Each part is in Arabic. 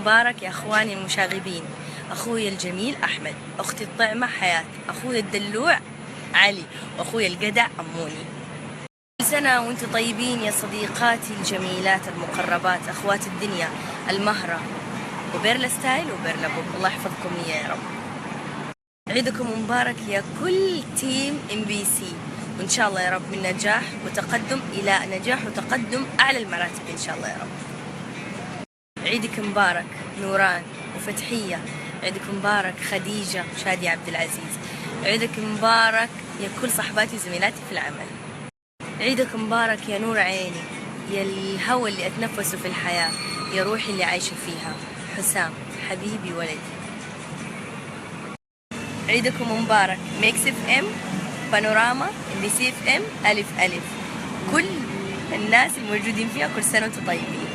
مبارك يا أخواني المشاغبين. أخوي الجميل أحمد، أختي الطعمة حياة، أخوي الدلوع علي، وأخوي الجدع أموني. كل سنة وانتم طيبين يا صديقاتي الجميلات المقربات، أخوات الدنيا المهرة، وبيرلا ستايل وبيرلا بوب، الله يحفظكم لي يا رب. عيدكم مبارك يا كل تيم MBC، وإن شاء الله يا رب من نجاح وتقدم إلى نجاح وتقدم أعلى المراتب إن شاء الله يا رب. عيدك مبارك نوران وفتحية، عيدك مبارك خديجة وشادي عبد العزيز، عيدك مبارك يا كل صحباتي وزميلاتي في العمل. عيدك مبارك يا نور عيني، يا الهوى اللي أتنفسه في الحياة، يا روحي اللي عايشة فيها، حسام حبيبي ولدي. عيدكم مبارك ميكس FM، بانوراما، MBC FM، ألف ألف، كل الناس الموجودين فيها كل سنة وانتم طيبين.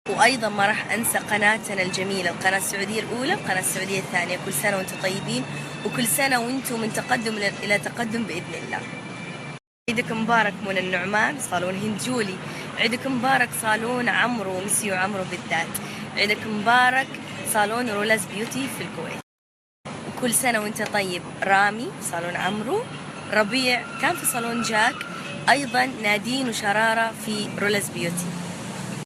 وأيضا ما راح أنسى قناتنا الجميلة، القناة السعودية الأولى، القناة السعودية الثانية، كل سنة وانتم طيبين، وكل سنة وانتم من تقدم إلى تقدم بإذن الله. عيدك مبارك منى النعمان، صالون هند جولي، عيدك مبارك صالون عمرو ومسيو عمرو بالذات، عيدك مبارك صالون رولاز بيوتي في الكويت. وكل سنة وانت طيب رامي صالون عمرو، ربيع كان في صالون جاك، أيضا نادين وشرارة في رولاز بيوتي.